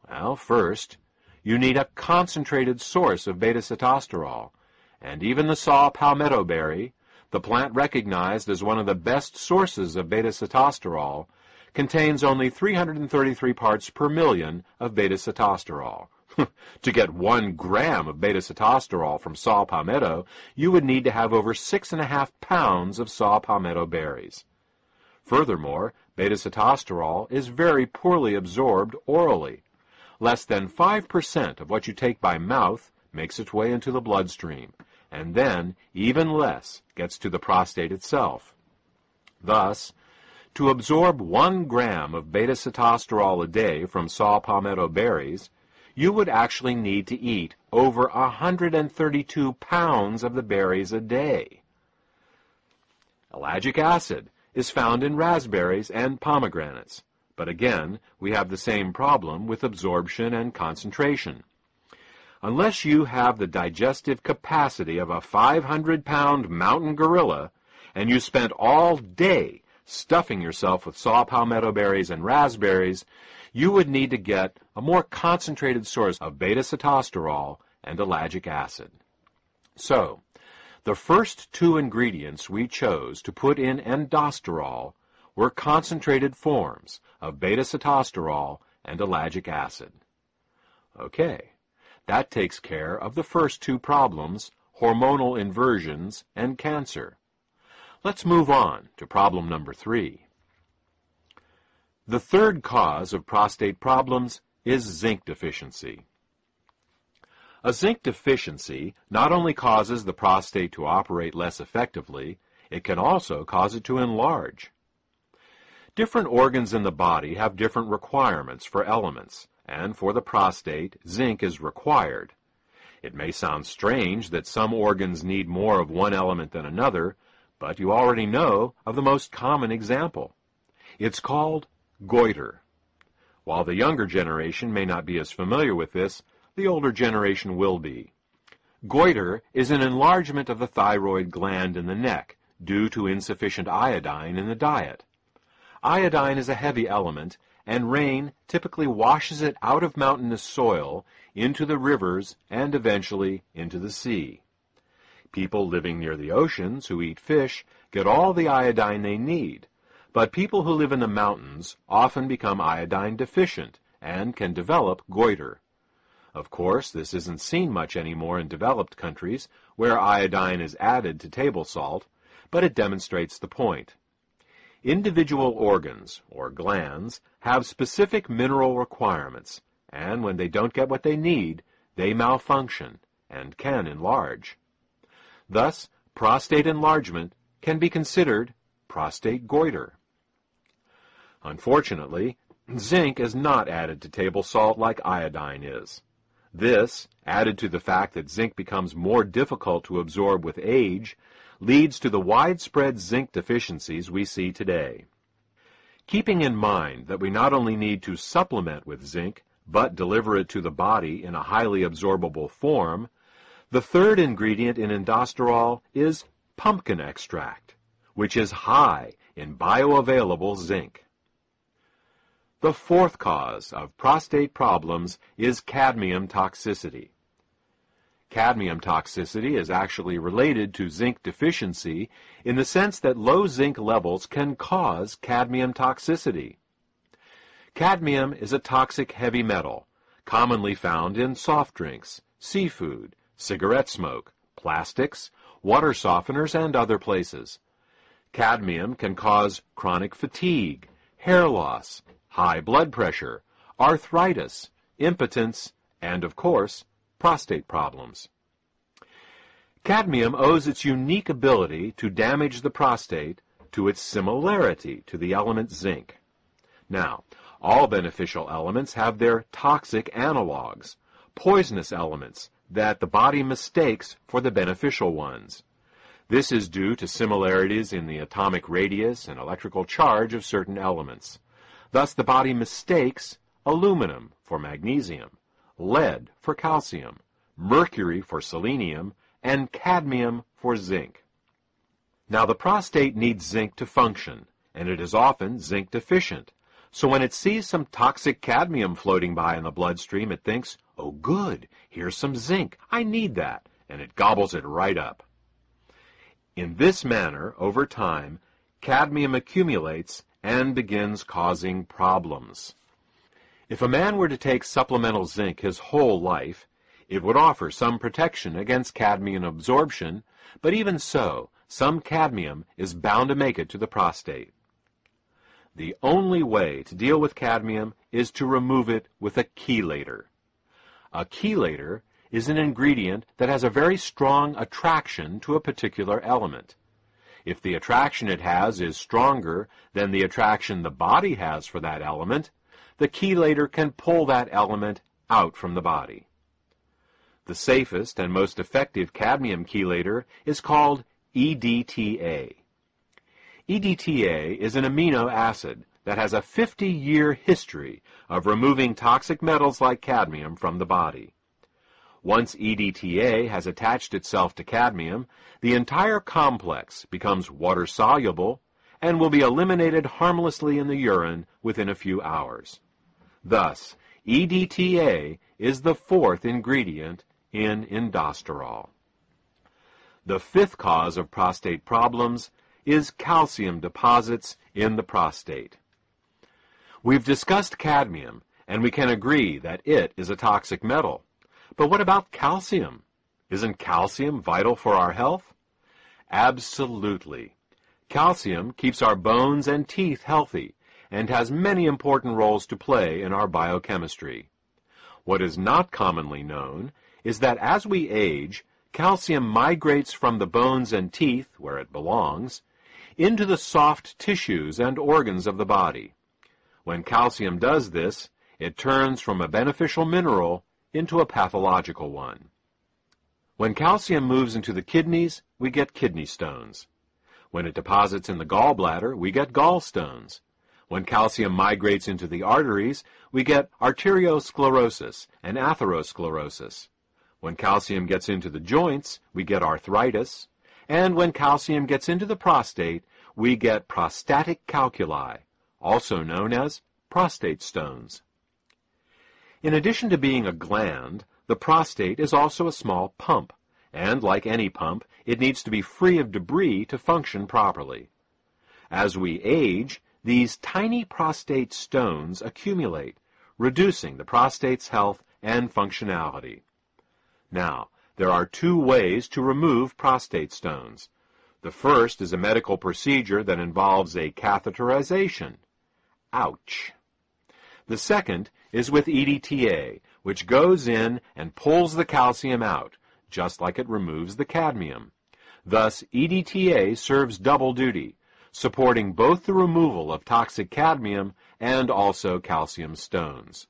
Well, first, you need a concentrated source of beta-sitosterol, and even the saw palmetto berry, the plant recognized as one of the best sources of beta-sitosterol, contains only 333 parts per million of beta-sitosterol. To get 1 gram of beta-sitosterol from saw palmetto, you would need to have over 6.5 pounds of saw palmetto berries. Furthermore, beta-sitosterol is very poorly absorbed orally. Less than 5% of what you take by mouth makes its way into the bloodstream, and then even less gets to the prostate itself. Thus, to absorb 1 gram of beta-sitosterol a day from saw palmetto berries, you would actually need to eat over 132 pounds of the berries a day. Ellagic acid is found in raspberries and pomegranates, but again, we have the same problem with absorption and concentration. Unless you have the digestive capacity of a 500-pound mountain gorilla, and you spent all day stuffing yourself with saw palmetto berries and raspberries, you would need to get a more concentrated source of beta-sitosterol and ellagic acid. So, the first 2 ingredients we chose to put in endosterol were concentrated forms of beta-sitosterol and ellagic acid. Okay, that takes care of the first 2 problems, hormonal inversions and cancer. Let's move on to problem number 3. The third cause of prostate problems is zinc deficiency. A zinc deficiency not only causes the prostate to operate less effectively, it can also cause it to enlarge. Different organs in the body have different requirements for elements, and for the prostate, zinc is required. It may sound strange that some organs need more of one element than another, but you already know of the most common example. It's called goiter. While the younger generation may not be as familiar with this, the older generation will be. Goiter is an enlargement of the thyroid gland in the neck due to insufficient iodine in the diet. Iodine is a heavy element, and rain typically washes it out of mountainous soil into the rivers and eventually into the sea. People living near the oceans who eat fish get all the iodine they need, but people who live in the mountains often become iodine deficient and can develop goiter. Of course, this isn't seen much anymore in developed countries where iodine is added to table salt, but it demonstrates the point. Individual organs, or glands, have specific mineral requirements, and when they don't get what they need, they malfunction and can enlarge. Thus, prostate enlargement can be considered prostate goiter. Unfortunately, zinc is not added to table salt like iodine is. This, added to the fact that zinc becomes more difficult to absorb with age, leads to the widespread zinc deficiencies we see today. Keeping in mind that we not only need to supplement with zinc, but deliver it to the body in a highly absorbable form, the third ingredient in endosterol is pumpkin extract, which is high in bioavailable zinc. The fourth cause of prostate problems is cadmium toxicity. Cadmium toxicity is actually related to zinc deficiency in the sense that low zinc levels can cause cadmium toxicity. Cadmium is a toxic heavy metal, commonly found in soft drinks, seafood, cigarette smoke, plastics, water softeners, and other places. Cadmium can cause chronic fatigue, hair loss, high blood pressure, arthritis, impotence, and, of course, prostate problems. Cadmium owes its unique ability to damage the prostate to its similarity to the element zinc. Now, all beneficial elements have their toxic analogs, poisonous elements that the body mistakes for the beneficial ones. This is due to similarities in the atomic radius and electrical charge of certain elements. Thus, the body mistakes aluminum for magnesium, lead for calcium, mercury for selenium, and cadmium for zinc. Now, the prostate needs zinc to function, and it is often zinc deficient, So when it sees some toxic cadmium floating by in the bloodstream, it thinks, oh good, here's some zinc, I need that, and it gobbles it right up. In this manner, over time, cadmium accumulates and begins causing problems. If a man were to take supplemental zinc his whole life, it would offer some protection against cadmium absorption, but even so, some cadmium is bound to make it to the prostate. The only way to deal with cadmium is to remove it with a chelator. A chelator is an ingredient that has a very strong attraction to a particular element. If the attraction it has is stronger than the attraction the body has for that element, the chelator can pull that element out from the body. The safest and most effective cadmium chelator is called EDTA. EDTA is an amino acid that has a 50-year history of removing toxic metals like cadmium from the body. Once EDTA has attached itself to cadmium, the entire complex becomes water-soluble and will be eliminated harmlessly in the urine within a few hours. Thus, EDTA is the fourth ingredient in Endosterol. The fifth cause of prostate problems is calcium deposits in the prostate. We've discussed cadmium, and we can agree that it is a toxic metal. But what about calcium? Isn't calcium vital for our health? Absolutely. Calcium keeps our bones and teeth healthy and has many important roles to play in our biochemistry. What is not commonly known is that as we age, calcium migrates from the bones and teeth, where it belongs, into the soft tissues and organs of the body. When calcium does this, it turns from a beneficial mineral into a pathological one. When calcium moves into the kidneys, we get kidney stones. When it deposits in the gallbladder, we get gallstones. When calcium migrates into the arteries, we get arteriosclerosis and atherosclerosis. When calcium gets into the joints, we get arthritis. And when calcium gets into the prostate, we get prostatic calculi, also known as prostate stones. In addition to being a gland, the prostate is also a small pump, and like any pump, it needs to be free of debris to function properly. As we age, these tiny prostate stones accumulate, reducing the prostate's health and functionality. Now, there are two ways to remove prostate stones. The first is a medical procedure that involves a catheterization. Ouch! The second is with EDTA, which goes in and pulls the calcium out, just like it removes the cadmium. Thus, EDTA serves double duty, supporting both the removal of toxic cadmium and also calcium stones.